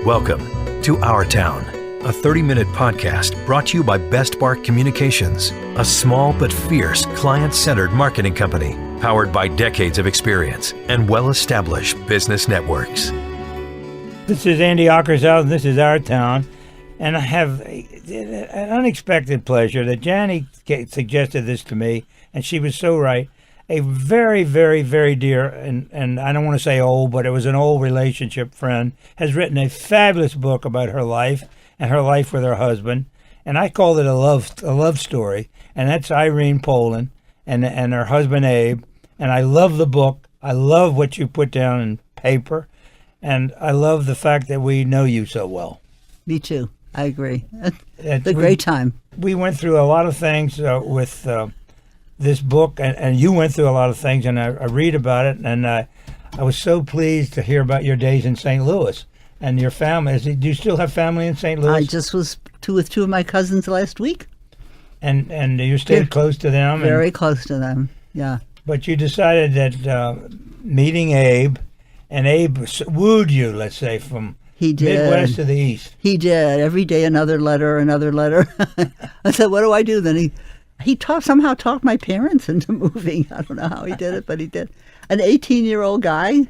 Welcome to Our Town, a 30-minute podcast brought to you by Best Bark Communications, a small but fierce client-centered marketing company powered by decades of experience and well-established business networks. This is Andy Ockershouse, and this is Our Town, and I have an unexpected pleasure that Janie suggested this to me, and she was so right. A very, very, very dear, and I don't want to say old, but it was an old relationship friend, has written a fabulous book about her life and her life with her husband, and I called it a love story, and that's Irene Pollin and her husband Abe, and I love the book. I love what you put down in paper, and I love the fact that we know you so well. Me too. I agree. It's a great time. We went through a lot of things with this book, and you went through a lot of things, and I read about it, and I was so pleased to hear about your days in St. Louis and your family. Do you still have family in St. Louis? I just was with two of my cousins last week. And you stayed close to them? Very close to them, yeah. But you decided that meeting Abe, and Abe wooed you, let's say, from he did. Midwest to the East. He did. Every day another letter. I said, what do I do? Then he somehow talked my parents into moving. I don't know how he did it, but he did. An 18-year-old guy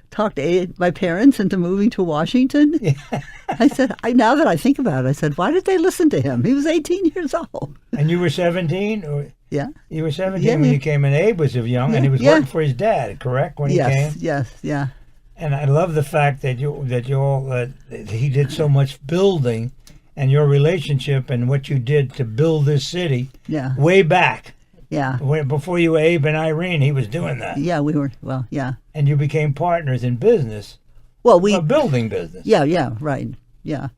talked my parents into moving to Washington. Yeah. I said, now that I think about it, I said, why did they listen to him? He was 18 years old. And you were 17? Yeah. You were 17 when you came, and Abe was young, and he was working for his dad, correct, when he came? Yes, yeah. And I love the fact that he did so much building, and your relationship and what you did to build this city way back. Yeah. Before you were Abe and Irene, he was doing that. Yeah, we were, yeah. And you became partners in business. Well, building business. Yeah, right, yeah.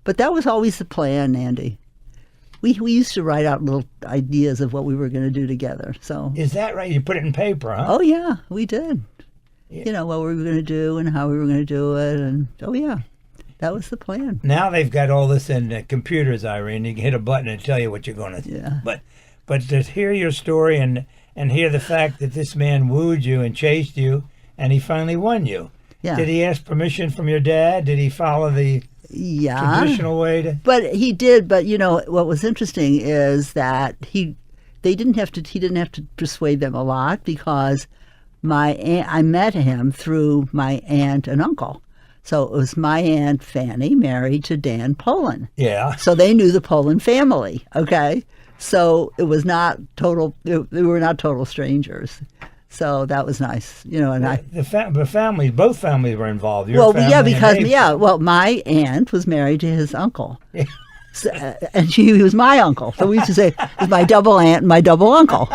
But that was always the plan, Andy. We used to write out little ideas of what we were going to do together. So is that right? You put it in paper, huh? Oh, yeah, we did. Yeah. You know, what we were going to do and how we were going to do it. And that was the plan. Now they've got all this in computers, Irene. You can hit a button and tell you what you're going to do. Yeah. But to hear your story and hear the fact that this man wooed you and chased you, and he finally won you. Yeah. Did he ask permission from your dad? Did he follow the traditional way to? But he did. But you know what was interesting is that he didn't have to persuade them a lot, because I met him through my aunt and uncle. So it was my aunt Fanny married to Dan Pollin. Yeah. So they knew the Pollin family. Okay. So it was not total. We were not total strangers. So that was nice, you know. And both families were involved. My aunt was married to his uncle, and he was my uncle. So we used to say it was my double aunt and my double uncle.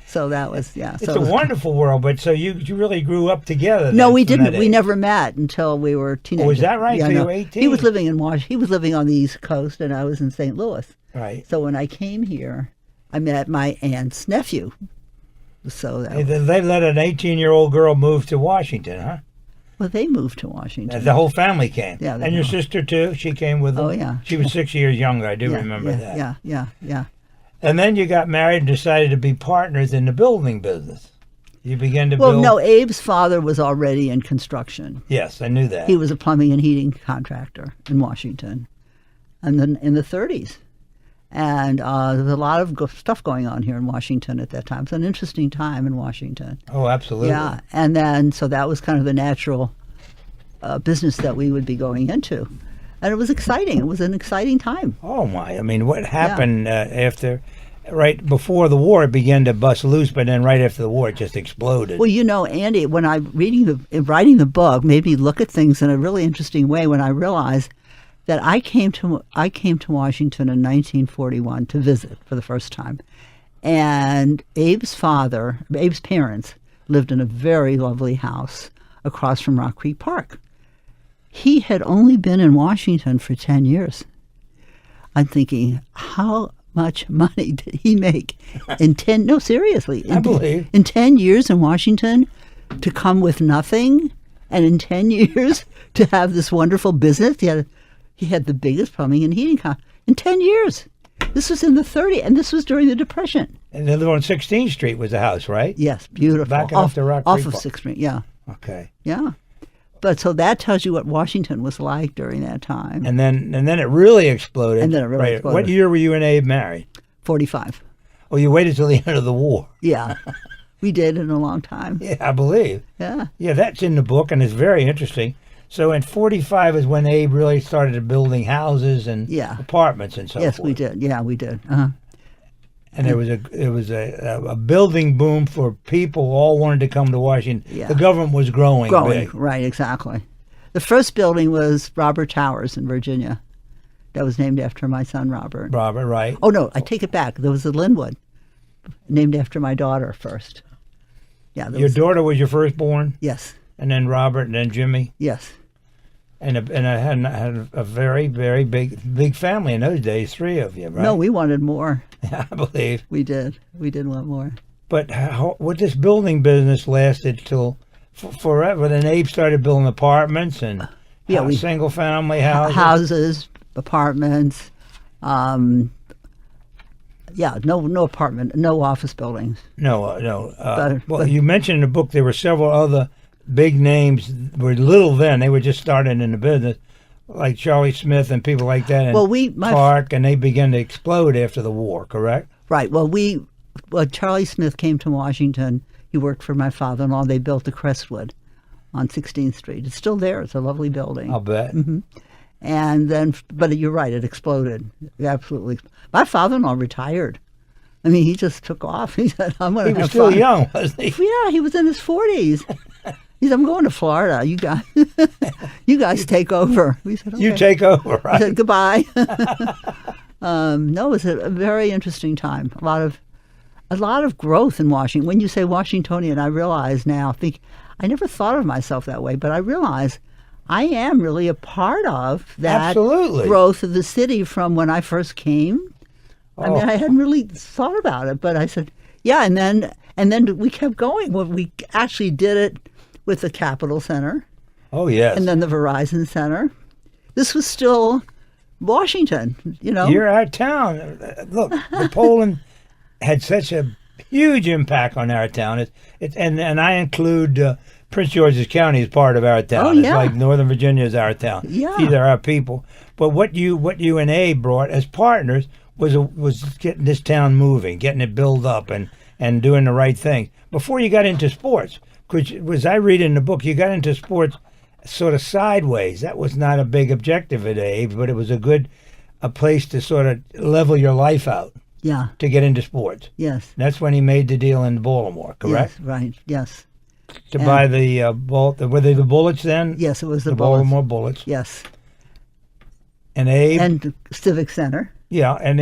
So that was It's a wonderful world, but so you really grew up together. No, we didn't. We never met until we were teenagers. Oh, is that right? Yeah, you were 18. He was living in He was living on the East Coast, and I was in St. Louis. Right. So when I came here, I met my aunt's nephew. So they let an 18-year-old girl move to Washington, huh? Well, they moved to Washington. The whole family came. Yeah. And your sister too? She came with them? Oh, yeah. She was 6 years younger. I do remember that. Yeah. And then you got married and decided to be partners in the building business. You began to build. Well, no, Abe's father was already in construction. Yes, I knew that. He was a plumbing and heating contractor in Washington, and then in the 30s. And there was a lot of stuff going on here in Washington at that time. It's an interesting time in Washington. Oh, absolutely. Yeah, and then so that was kind of the natural business that we would be going into. And it was exciting. It was an exciting time. Oh, my. I mean, what happened after, right before the war, it began to bust loose, but then right after the war, it just exploded. Well, you know, Andy, when I'm writing the book, made me look at things in a really interesting way when I realized that I came to Washington in 1941 to visit for the first time. And Abe's parents lived in a very lovely house across from Rock Creek Park. He had only been in Washington for 10 years. I'm thinking, how much money did he make in 10, no, seriously. I believe. In 10 years in Washington to come with nothing, and in 10 years to have this wonderful business. He had the biggest plumbing and heating in 10 years. This was in the 30s, and this was during the Depression. And the other one on 16th Street was the house, right? Yes, beautiful. Back off the Rock Creek Off of Park. 6th Street, yeah. Okay. Yeah. But so that tells you what Washington was like during that time. And then it really exploded. And then it really exploded. What year were you and Abe married? 45. Oh, you waited till the end of the war. Yeah. We did in a long time. Yeah, I believe. Yeah. Yeah, that's in the book, and it's very interesting. So in 45 is when Abe really started building houses and apartments and so forth. Yes, we did. Yeah, we did. Uh-huh. And there was a building boom for people all wanted to come to Washington. Yeah. The government was growing big. Right, exactly. The first building was Robert Towers in Virginia. That was named after my son, Robert. Robert, right. Oh, no, I take it back. There was a Linwood, named after my daughter first. Yeah. Your daughter was your firstborn? Yes. And then Robert, and then Jimmy? Yes. And I had a very, very big family in those days, 3 of you, right? No, we wanted more. I believe. We did. We did want more. But what this building business lasted till forever. Then Abe started building apartments and single family houses. Houses, apartments. No apartment, no office buildings. No. Well, you mentioned in the book there were several other big names were little then. They were just starting in the business, like Charlie Smith and people like that, and Clark, and they began to explode after the war, correct? Right. Well, Charlie Smith came to Washington. He worked for my father-in-law. They built the Crestwood on 16th Street. It's still there. It's a lovely building. I'll bet. Mm-hmm. And then, but you're right, it exploded. Absolutely. My father-in-law retired. I mean, he just took off. He said, I'm going to have fun. He was still young, wasn't he? Yeah, he was in his 40s. He said, I'm going to Florida. You guys take over. We said, okay. You take over, right? I said, goodbye. No, it was a very interesting time. A lot of growth in Washington. When you say Washingtonian, I realize now, I never thought of myself that way, but I realize I am really a part of that growth of the city from when I first came. I mean, I hadn't really thought about it, but I said, yeah, and then we kept going. Well, we actually did it with the Capitol Center. Oh, yes. And then the Verizon Center. This was still Washington, you know. You're our town. Look, the Pollin had such a huge impact on our town. And I include Prince George's County as part of our town. Oh, yeah. It's like Northern Virginia is our town. Yeah. These are our people. But what you and Abe brought as partners was getting this town moving, getting it built up and doing the right thing. Before you got into sports, which was I read in the book, you got into sports sort of sideways. That was not a big objective at Abe, but it was a place to sort of level your life out. Yeah. To get into sports. Yes. That's when he made the deal in Baltimore, correct? Yes, right. Yes. To buy the were they the Bullets then? Yes, it was the Baltimore Bullets. Yes. And Abe and the Civic Center. Yeah, and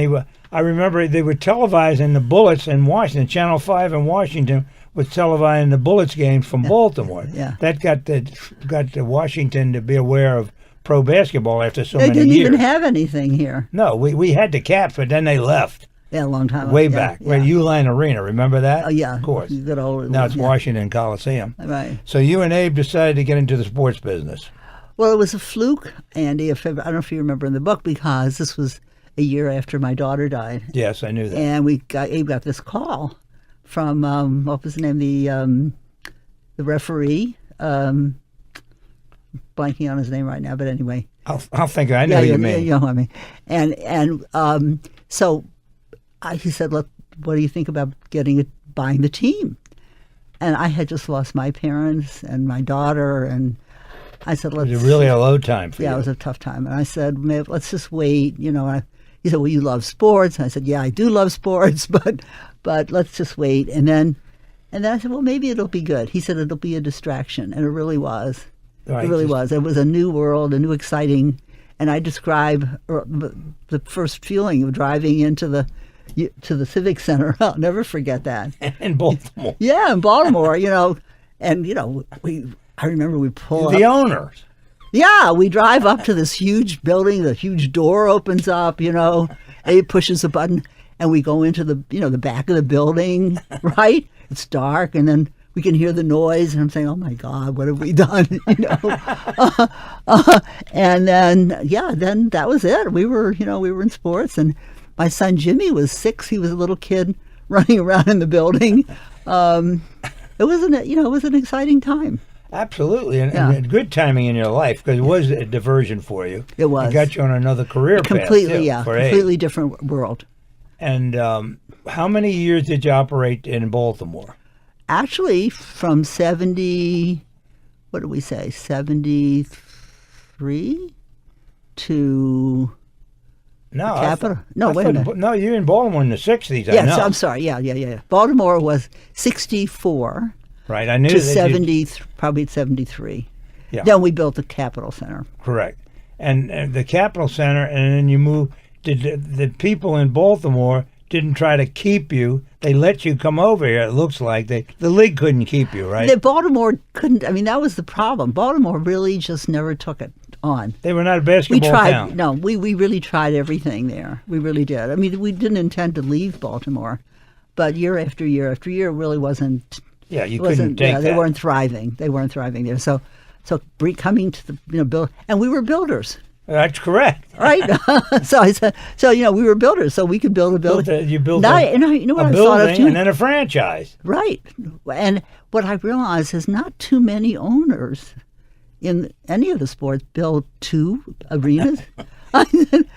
I remember they were televising the Bullets in Washington. Channel 5 in Washington was televising the Bullets games from Baltimore. Yeah. That got the Washington to be aware of pro basketball after so many years. They didn't even have anything here. No, we had the Caps, but then they left. Yeah, a long time ago. Way back. Yeah. Uline Arena, remember that? Oh, yeah. Of course. Good old, now it's Washington Coliseum. Right. So you and Abe decided to get into the sports business. Well, it was a fluke, Andy. I don't know if you remember in the book, because this was a year after my daughter died. Yes, I knew that. And Abe got this call from, what was the name, the referee, blanking on his name right now, but anyway. I'll think I know you mean. You know what I mean. And so he said, look, what do you think about buying the team? And I had just lost my parents and my daughter, and I said, let's... It was really a low time for you. Yeah, it was a tough time. And I said, maybe let's just wait, you know. He said, well, you love sports. And I said, yeah, I do love sports, but let's just wait. And then I said, well, maybe it'll be good. He said, it'll be a distraction. And it really was. Right. It really was. It was a new world, a new exciting. And I describe the first feeling of driving into the Civic Center. I'll never forget that. In Baltimore. Yeah, in Baltimore, you know. And, you know, I remember we pull up. The owners. Yeah, we drive up to this huge building. The huge door opens up, you know. Abe pushes a button, and we go into the back of the building, right? It's dark, and then we can hear the noise, and I'm saying, oh, my God, what have we done, you know? And then that was it. We were in sports, and my son Jimmy was 6. He was a little kid running around in the building. It was an exciting time. Absolutely, Yeah. and good timing in your life, because it was a diversion for you. It was. It got you on another career path, Completely, too, yeah. for Abe. Completely different world. And how many years did you operate in Baltimore? Actually, from 70, what did we say, 73 to No, Capital? No, wait a minute. No, you were in Baltimore in the 60s, I Yes, know. I'm sorry. Yeah. Baltimore was 64 Right, I knew to that 70, probably 73. Yeah. Then we built the Capitol Center. Correct. And the Capitol Center, and then you moved. Did the people in Baltimore didn't try to keep you? They let you come over here. It looks like the league couldn't keep you, right? Baltimore couldn't. I mean, that was the problem. Baltimore really just never took it on. They were not a We basketball tried. town. No, we really tried everything there. We really did. I mean, we didn't intend to leave Baltimore, but year after year after year really wasn't. Yeah, you couldn't take They that. weren't thriving. They weren't thriving there. So coming to the build, and we were builders, That's correct. right? So I said, we were builders, so we could build a building. You built Now, a you know what I thought building of too? and then a franchise. Right. And what I realized is not too many owners in any of the sports build 2 arenas.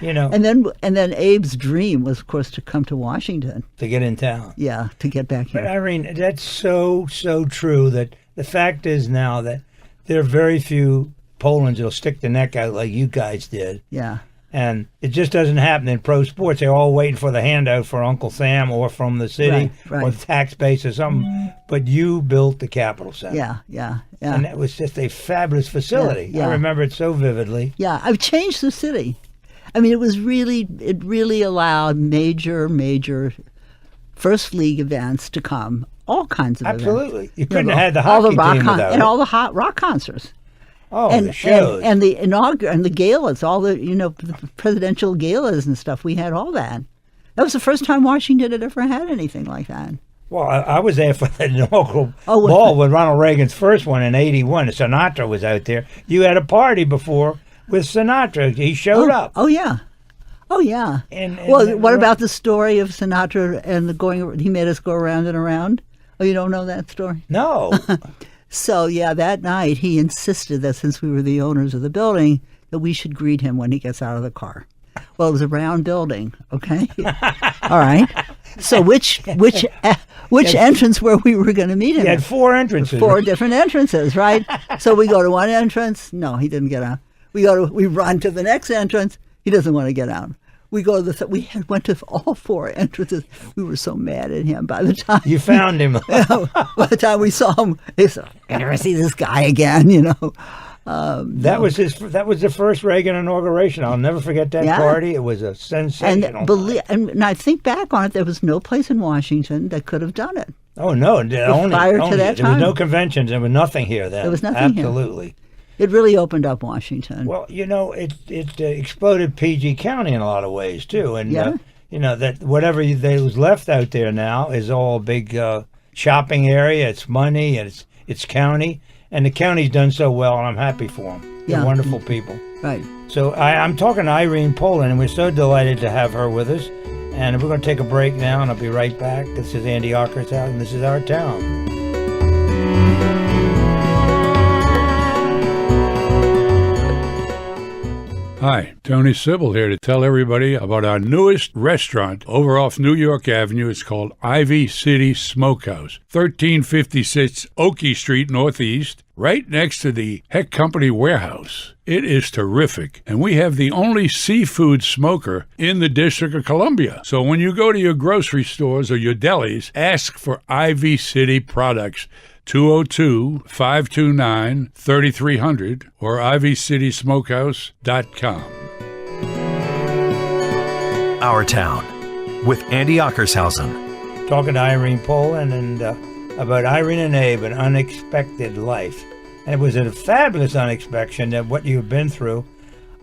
You know, And then Abe's dream was, of course, to come to Washington. to get in town. Yeah, to get back But here. Irene, that's so true. That the fact is now that there are very few Pollins that'll stick the neck out like you guys did. Yeah. And it just doesn't happen in pro sports. They're all waiting for the handout for Uncle Sam or from the city Right. or the tax base or something. But you built the Capitol Center. Yeah. And it was just a fabulous facility. Yeah. I remember it so vividly. Yeah, I've changed the city. I mean, it really allowed major first league events to come, all kinds of Absolutely. events. You couldn't know, have had the all hockey rock team without and it. all the hot rock concerts. Oh, and the shows. and the and the galas, all the the presidential galas and stuff. We had all that. That was the first time Washington had ever had anything like that. Well, I was there for the inaugural Oh, ball with Ronald Reagan's first one in '81. Sinatra was out there. You had a party before with Sinatra. He showed up. Oh yeah. And Well, what about the story of Sinatra and the going? He made us go around and around. Oh, you don't know that story? No. So, yeah, that night he insisted that since we were the owners of the building, that we should greet him when he gets out of the car. Well, it was a round building, okay? All right. So which entrance where we were going to meet him? He had 4 entrances. 4 different entrances, right? So we go to one entrance. No, he didn't get out. We run to the next entrance. He doesn't want to get out. We go to went to all 4 entrances. We were so mad at him. By the time You found him. by the time we saw him, he said, "I never see this guy again." That was the first Reagan inauguration. I'll never forget that Yeah. party. It was a sensational. And I think back on it, there was no place in Washington that could have done it. Oh no! Prior to that there was time. no conventions. There was nothing here then. There was nothing here. Absolutely. It really opened up Washington. Well, it exploded PG County in a lot of ways too, and Yeah. that whatever there was left out there now is all a big shopping area. It's money and it's county, and the county's done so well, and I'm happy for them. They're Yeah. wonderful people. Right. So I'm talking to Irene Pollin, and we're so delighted to have her with us. And we're going to take a break now, and I'll be right back. This is Andy Ocker's house, and this is Our Town. Hi, Tony Sybil here to tell everybody about our newest restaurant over off New York Avenue. It's called Ivy City Smokehouse, 1356 Oakey Street Northeast, right next to the Heck Company warehouse. It is terrific, and we have the only seafood smoker in the District of Columbia. So when you go to your grocery stores or your delis, ask for Ivy City products. 202-529-3300 or ivycitysmokehouse.com. Our Town with Andy Ockershausen. Talking to Irene Pollin and about Irene and Abe, an unexpected life. And it was a fabulous unexpected that what you've been through.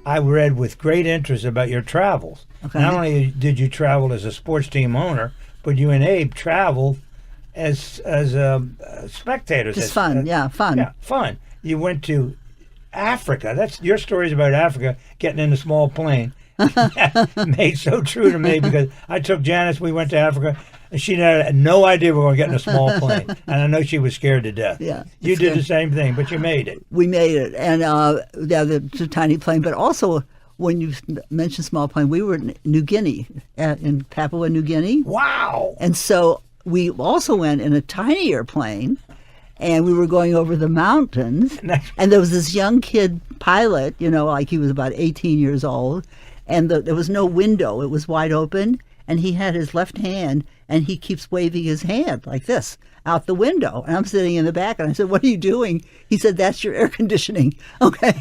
I read with great interest about your travels. Okay. Not only did you travel as a sports team owner, but you and Abe traveled as spectators. Just fun. Fun. Yeah, fun. You went to Africa. That's your stories about Africa, getting in a small plane made so true to me because I took Janice, we went to Africa, and she had no idea we were going to get in a small plane. And I know she was scared to death. Yeah, you did the same thing, but you made it. We made it. And the tiny plane, but also when you mentioned small plane, we were in New Guinea, in Papua New Guinea. Wow. And so we also went in a tinier plane, and we were going over the mountains. And there was this young kid pilot, like he was about 18 years old, and there was no window. It was wide open, and he had his left hand, and he keeps waving his hand like this out the window. And I'm sitting in the back, and I said, "What are you doing?" He said, "That's your air conditioning." Okay.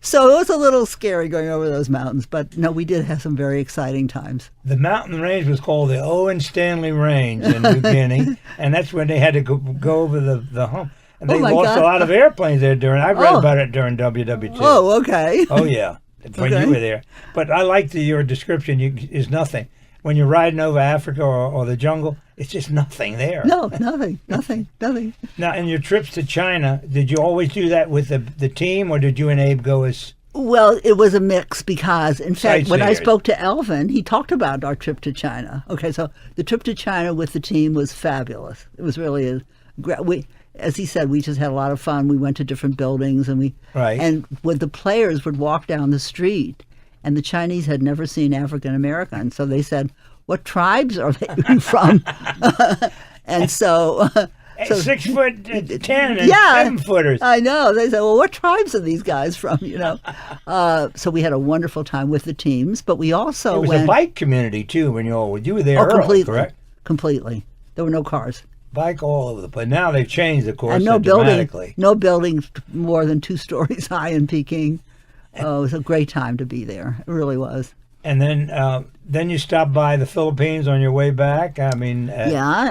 So it was a little scary going over those mountains, but no, we did have some very exciting times. The mountain range was called the Owen Stanley Range in New Guinea, and that's when they had to go over the hump. And they lost a lot of airplanes there I read about it during WW2. Oh, okay. Oh, yeah, when you were there. But I liked your description is nothing. When you're riding over Africa or the jungle, it's just nothing there. No, nothing. Now, in your trips to China, did you always do that with the team, or did you and Abe go as... Well, it was a mix because, in fact, when I Sightseers. spoke to Elvin, he talked about our trip to China. Okay, so the trip to China with the team was fabulous. It was really as he said, we just had a lot of fun. We went to different buildings, and and when the players would walk down the street, and the Chinese had never seen African Americans, so they said, "What tribes are they from?" And so 6'10" and 7-footers. I know. They said, "Well, what tribes are these guys from?" So we had a wonderful time with the teams, but we also It was a bike community too when you were there early, completely, correct? Completely. There were no cars. Bike all over the place. Now they've changed the course And no dramatically. no buildings more than 2 stories high in Peking. Oh, it was a great time to be there. It really was. And then you stopped by the Philippines on your way back. I mean,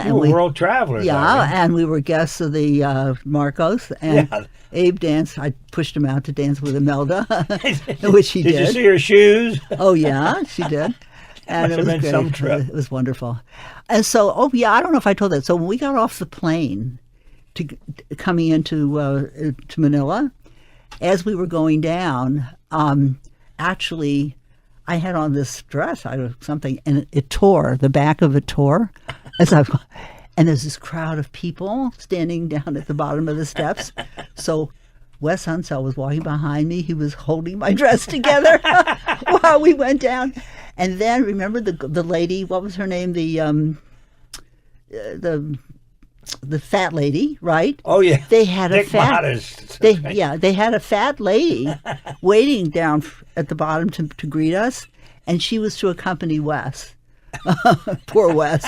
you were world travelers. Yeah, and we were guests of the Marcos. And Abe danced. I pushed him out to dance with Imelda, which he did. Did you see her shoes? Oh, yeah, she did. And Must have been some trip. It was wonderful. And so, I don't know if I told that. So when we got off the plane coming into to Manila, as we were going down, actually, I had on this dress, something, and it tore. The back of it tore. And there's this crowd of people standing down at the bottom of the steps. So Wes Unseld was walking behind me. He was holding my dress together while we went down. And then remember the lady, what was her name? The fat lady, right? Oh yeah. They had Dick Motters. They had a fat lady waiting down at the bottom to greet us, and she was to accompany Wes. Poor Wes.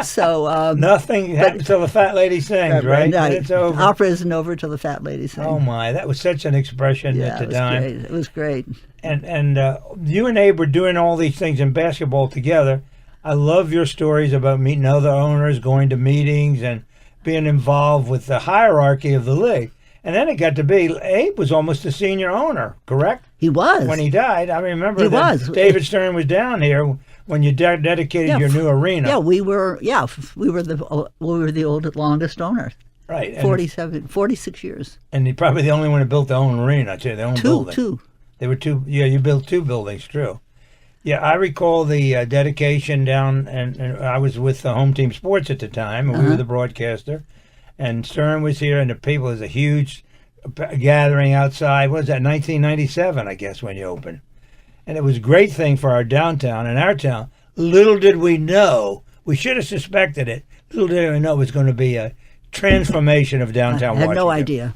So nothing happens till the fat lady sings, right? It's over. Opera isn't over till the fat lady sings. Oh my, that was such an expression at the time. Great. It was great. And you and Abe were doing all these things in basketball together. I love your stories about meeting other owners, going to meetings, and being involved with the hierarchy of the league. And then it got to be, Abe was almost a senior owner, correct? He was. When he died, I remember David Stern was down here when you dedicated your new arena. Yeah, we were the longest owners. Right. 46 years. And probably the only one who built their own arena, too, their own building. Two. They were two. Yeah, you built 2 buildings, true. Yeah, I recall the dedication down, and I was with the Home Team Sports at the time, and we were the broadcaster. And Stern was here, and the people, was a huge gathering outside. What was that, 1997, I guess, when you opened. And it was a great thing for our downtown and our town. Little did we know, we should have suspected it, little did we know it was going to be a transformation of downtown Washington. I had no idea.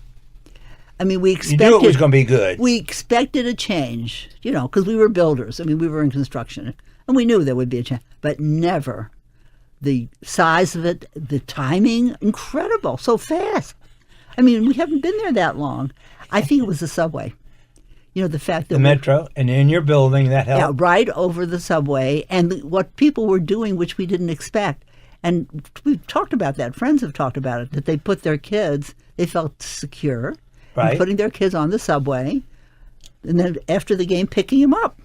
I mean, we expected... You knew it was going to be good. We expected a change, because we were builders. I mean, we were in construction. And we knew there would be a change. But never. The size of it, the timing, incredible, so fast. I mean, we haven't been there that long. I think it was the subway. The fact that... The metro, and in your building, that helped. Yeah, right over the subway. And what people were doing, which we didn't expect. And we've talked about that. Friends have talked about it, that they put their kids, they felt secure. Right. Putting their kids on the subway, and then after the game, picking them up.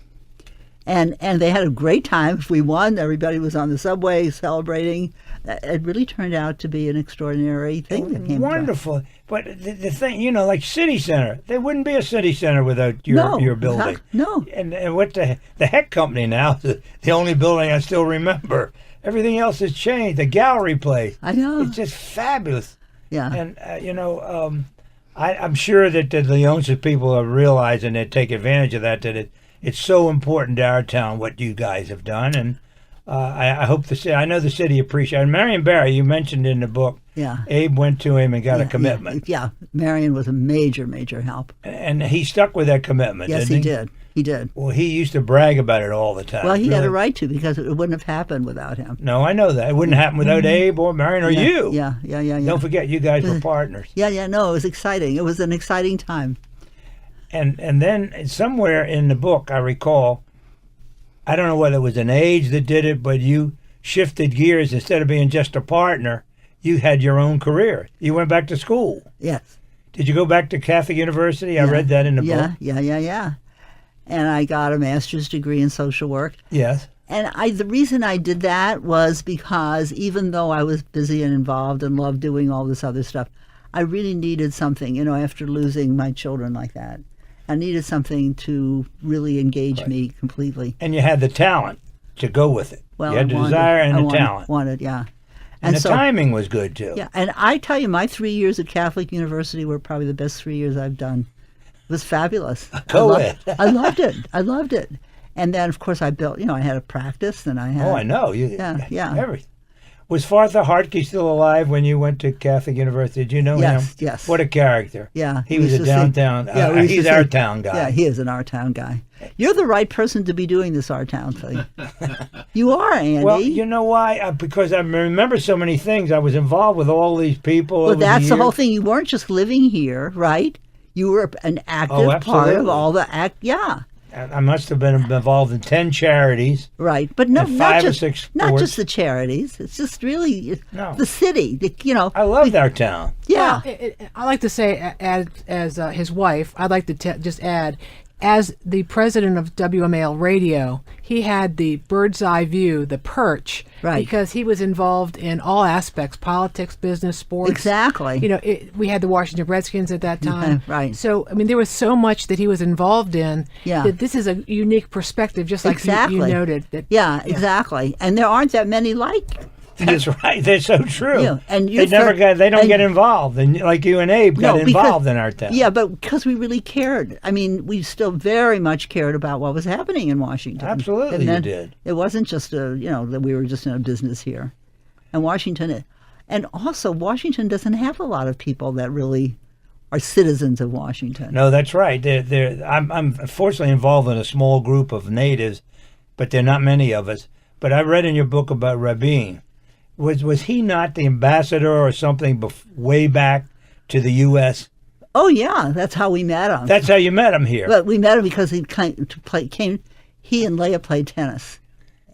And they had a great time. If we won, everybody was on the subway celebrating. It really turned out to be an extraordinary thing that came wonderful. But the thing, like City Center, there wouldn't be a City Center without your building. No. And what the heck company now is the only building I still remember. Everything else has changed. The gallery place. I know. It's just fabulous. Yeah. And, I'm sure that the Leonsis people are realizing they take advantage of that it's so important to our town what you guys have done. And I hope I know the city appreciates it. Marion Barry, you mentioned in the book, Abe went to him and got a commitment. Yeah, Marion was a major, major help. And he stuck with that commitment, yes, didn't he? Did. He did. Well, he used to brag about it all the time. Well, he had a right to, because it wouldn't have happened without him. No, I know that. It wouldn't happen without Abe or Marion or you. Yeah. Don't forget, you guys were partners. Yeah, no, it was exciting. It was an exciting time. And then somewhere in the book, I recall, I don't know whether it was an age that did it, but you shifted gears. Instead of being just a partner, you had your own career. You went back to school. Yes. Did you go back to Catholic University? I read that in the book. Yeah. And I got a master's degree in social work. Yes. And the reason I did that was because even though I was busy and involved and loved doing all this other stuff, I really needed something, after losing my children like that. I needed something to really engage me completely. And you had the talent to go with it. Well, you had the desire and the talent. Yeah. And the timing was good, too. Yeah, and I tell you, my 3 years at Catholic University were probably the best 3 years I've done. It was fabulous. I loved it. And then, of course, I built, I had a practice, and I had... Oh, I know. Everything. Was Fartha Hartke still alive when you went to Catholic University? Did you know him? Yes. What a character. Yeah. He was a downtown... he's our town guy. Yeah, he is an our town guy. You're the right person to be doing this our town thing. You are, Andy. Well, you know why? Because I remember so many things. I was involved with all these people. Well, that's the whole thing. You weren't just living here, right? You were an active part of all the Yeah. I must have been involved in 10 charities. Right, but not just the charities. It's just really the city. I loved our town. Yeah. Well, I like to say, as his wife, I'd like to just add, as the president of WMAL Radio, he had the bird's eye view, the perch, because he was involved in all aspects, politics, business, sports. Exactly. We had the Washington Redskins at that time. Right. So, there was so much that he was involved in that this is a unique perspective, just like you noted. Exactly. And there aren't that many like. That's right. That's so true. Yeah, and they don't get involved, and like you and Abe got involved in our town. Yeah, but because we really cared. We still very much cared about what was happening in Washington. Absolutely, you did. It wasn't just that we were just in a business here, and Washington doesn't have a lot of people that really are citizens of Washington. No, that's right. I'm fortunately involved in a small group of natives, but there are not many of us. But I read in your book about Rabin. Was he not the ambassador or something way back to the U.S.? Oh, yeah. That's how we met him. That's how you met him here. But we met him because he and Leah played tennis.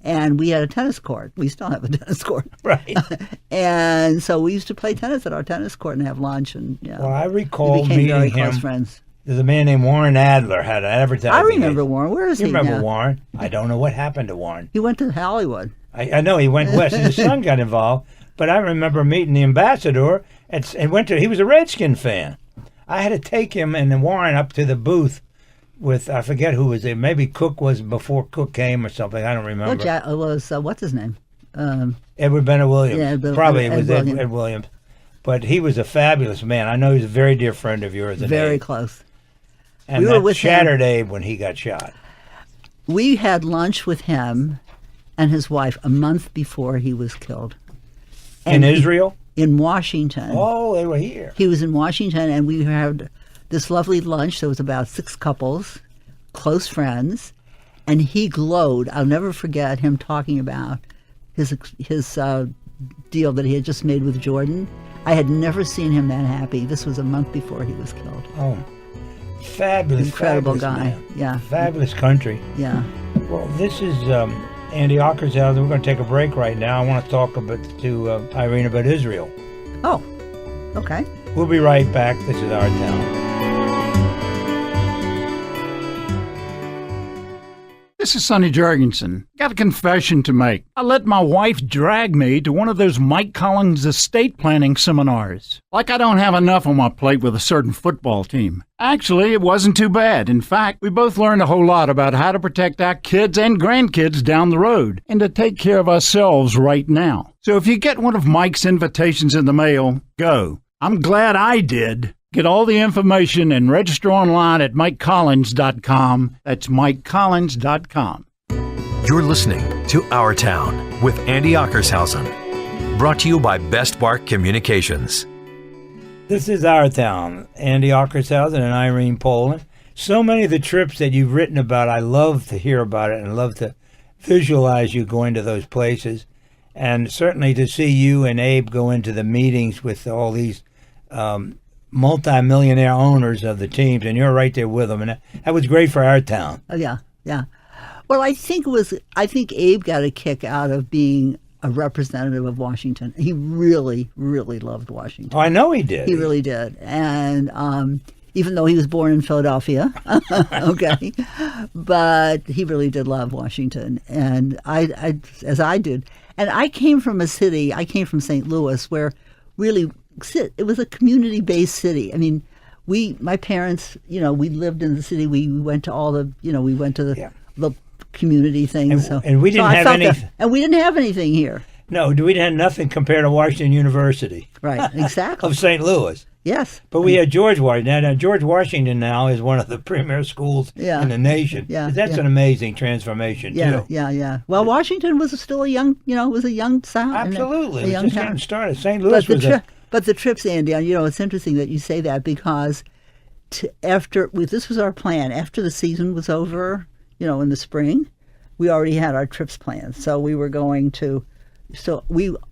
And we had a tennis court. We still have a tennis court. Right. And so we used to play tennis at our tennis court and have lunch. And well, I recall we became meeting very him. Close friends. There's a man named Warren Adler had an advertising. I remember Warren. Where is he now? You remember Warren? I don't know what happened to Warren. He went to Hollywood. I know he went west. His son got involved, but I remember meeting the ambassador and he was a Redskin fan. I had to take him and Warren up to the booth with, I forget who was there. Maybe Cook was before Cook came or something. I don't remember. Well, it was, what's his name? Edward Bennett Williams. Yeah, probably it was Ed Williams. But he was a fabulous man. I know he's a very dear friend of yours. Very close. And we were with shattered Abe when he got shot. We had lunch with him and his wife a month before he was killed. In Israel? In Washington. Oh, they were here. He was in Washington, and we had this lovely lunch. There was about 6 couples, close friends, and he glowed. I'll never forget him talking about his deal that he had just made with Jordan. I had never seen him that happy. This was a month before he was killed. Oh, fabulous, incredible fabulous guy. Man. Yeah, fabulous country. Yeah. Well, this is Andy Ockershouse. We're going to take a break right now. I want to talk to Irene about Israel. Oh, okay. We'll be right back. This is Our Town. This is Sonny Jurgensen. Got a confession to make. I let my wife drag me to one of those Mike Collins estate planning seminars. Like I don't have enough on my plate with a certain football team. Actually, it wasn't too bad. In fact, we both learned a whole lot about how to protect our kids and grandkids down the road and to take care of ourselves right now. So if you get one of Mike's invitations in the mail, go. I'm glad I did. Get all the information and register online at MikeCollins.com. That's MikeCollins.com. You're listening to Our Town with Andy Ockershausen. Brought to you by Best Bark Communications. This is Our Town. Andy Ockershausen and Irene Pollin. So many of the trips that you've written about, I love to hear about it and love to visualize you going to those places. And certainly to see you and Abe go into the meetings with all these multi-millionaire owners of the teams, and you're right there with them, and that was great for our town. Oh, yeah. Well, I think Abe got a kick out of being a representative of Washington. He really, really loved Washington. Oh, I know he did. He really did, and even though he was born in Philadelphia, okay, but he really did love Washington, and I as I did, and I came from a city. I came from St. Louis, where really. It was a community-based city. I mean, my parents, we lived in the city. We went to all the, we went to the community things. And we didn't have anything. And we didn't have anything here. No, we didn't have nothing compared to Washington University. Right, exactly. Of St. Louis. Yes. But we had George Washington. Now, George Washington now is one of the premier schools in the nation. Yeah. That's an amazing transformation, too. Yeah. Well, Washington was still a young, was a young town. Absolutely. It was just getting started. St. Louis But the trips, Andy, it's interesting that you say that because this was our plan. After the season was over, in the spring, we already had our trips planned. So we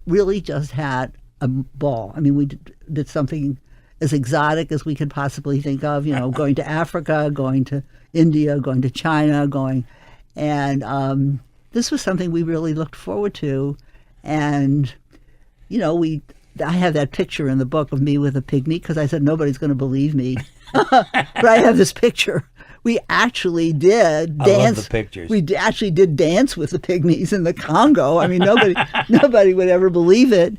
really just had a ball. I mean, we did something as exotic as we could possibly think of, going to Africa, going to India, going to China, and this was something we really looked forward to. And, I have that picture in the book of me with a pygmy because I said nobody's going to believe me. But I have this picture. We actually did dance. I love the pictures. We actually did dance with the pygmies in the Congo. I mean, nobody would ever believe it.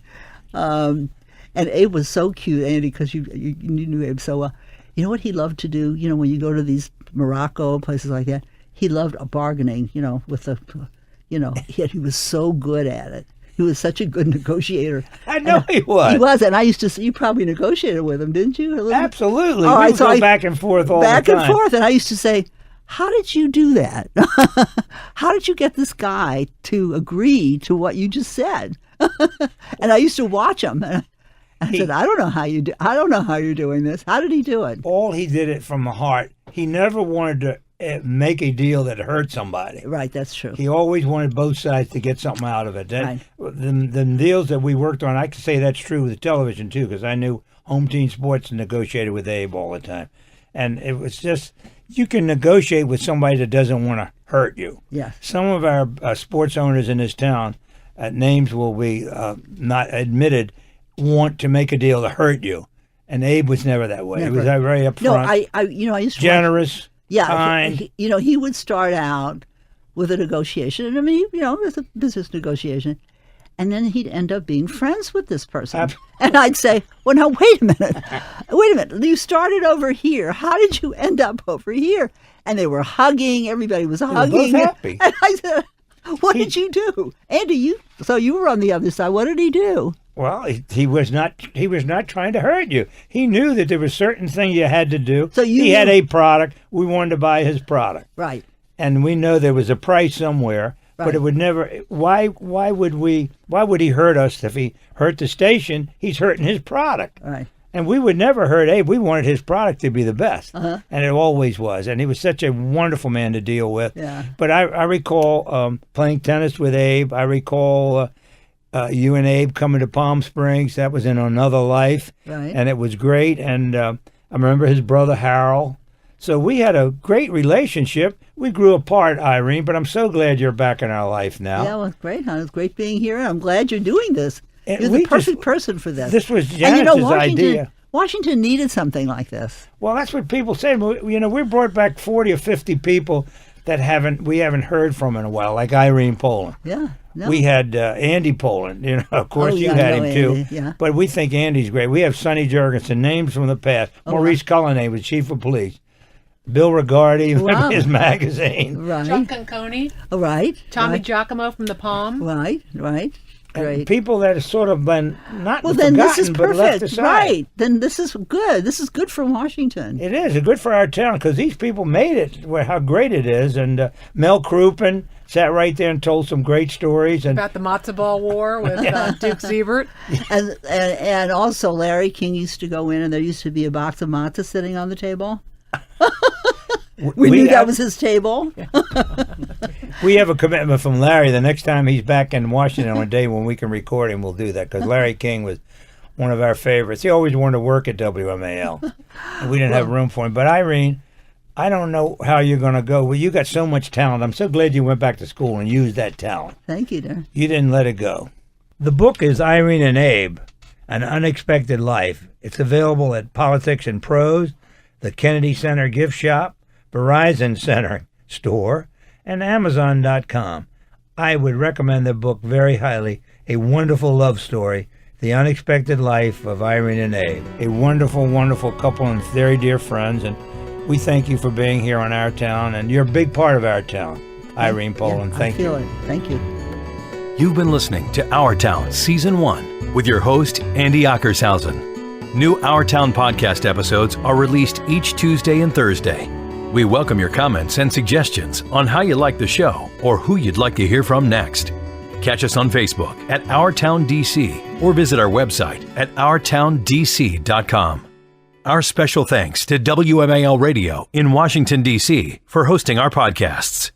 And Abe was so cute, Andy, because you knew Abe so well. You know what he loved to do? When you go to these Morocco places like that, he loved bargaining. With the, he was so good at it. He was such a good negotiator. I know he was. He was, and I used to. You probably negotiated with him, didn't you? Absolutely. All right, we would go back and forth all the time. Back and forth, and I used to say, "How did you do that? How did you get this guy to agree to what you just said?" And I used to watch him, and I said, "I don't know how you do. I don't know how you're doing this. How did he do it?" He did it from the heart. He never wanted to make a deal that hurt somebody. Right, that's true. He always wanted both sides to get something out of it. Right. The deals that we worked on, I can say that's true with television too, because I knew Home Team Sports negotiated with Abe all the time. And it was just, you can negotiate with somebody that doesn't want to hurt you. Yeah. Some of our sports owners in this town, names will be not admitted, want to make a deal to hurt you. And Abe was never that way. Never. He was very upfront. No, I used to generous. Yeah, kind. He would start out with a negotiation, and I mean, it's a business negotiation, and then he'd end up being friends with this person. And I'd say, "Well, now wait a minute. You started over here. How did you end up over here?" And they were hugging. Everybody was hugging. They were both happy. And I said, "What did you do, Andy? So you were on the other side. What did he do?" Well, he was not trying to hurt you. He knew that there were certain things you had to do. So he had a product. We wanted to buy his product. Right. And we know there was a price somewhere, right. But it would never. Why would he hurt us? If he hurt the station, he's hurting his product. Right. And we would never hurt Abe. We wanted his product to be the best. Uh-huh. And it always was. And he was such a wonderful man to deal with. Yeah. But I recall playing tennis with Abe. I recall you and Abe coming to Palm Springs. That was in another life. Right. And it was great. And I remember his brother Harold. So we had a great relationship. We grew apart, Irene, but I'm so glad you're back in our life now. Yeah, well, it's great, hon. It's great being here. I'm glad you're doing this. You're the perfect person for this. This was Janice's idea. Washington needed something like this. Well, that's what people say. We brought back 40 or 50 people that we haven't heard from in a while, like Irene Pollin. Yeah. No. We had Andy Pollin. Of course, you had him too. Andy, yeah. But we think Andy's great. We have Sonny Jurgensen, names from the past. Maurice Cullinane was chief of police. Bill Rigardi, Wow. his magazine. Right. John Conconi. Right. Tommy right. Giacomo from the Palm. Right. Right. And Great. people that have sort of been not Well, forgotten, then this is but left perfect. aside. Right. Then this is good. This is good for Washington. It is. It's good for our town because these people made it, how great it is. And Mel Crouppen sat right there and told some great stories. And About the matzo ball war with Duke Siebert. And also Larry King used to go in, and there used to be a box of matzah sitting on the table. We knew that was his table. We have a commitment from Larry. The next time he's back in Washington on a day when we can record him, we'll do that because Larry King was one of our favorites. He always wanted to work at WMAL, and we didn't have room for him. But Irene, I don't know how you're going to go. Well, you got so much talent. I'm so glad you went back to school and used that talent. Thank you, dear. You didn't let it go. The book is Irene and Abe, An Unexpected Life. It's available at Politics and Prose, the Kennedy Center gift shop, Verizon Center store, and Amazon.com. I would recommend the book very highly. A wonderful love story, The Unexpected Life of Irene and Abe. A wonderful, wonderful couple and very dear friends, and we thank you for being here on Our Town, and you're a big part of Our Town. Irene Pollin, thank you. I feel it. Thank you. You've been listening to Our Town Season 1 with your host, Andy Ockershausen. New Our Town podcast episodes are released each Tuesday and Thursday. We welcome your comments and suggestions on how you like the show or who you'd like to hear from next. Catch us on Facebook at Our Town DC or visit our website at OurTownDC.com. Our special thanks to WMAL Radio in Washington, D.C. for hosting our podcasts.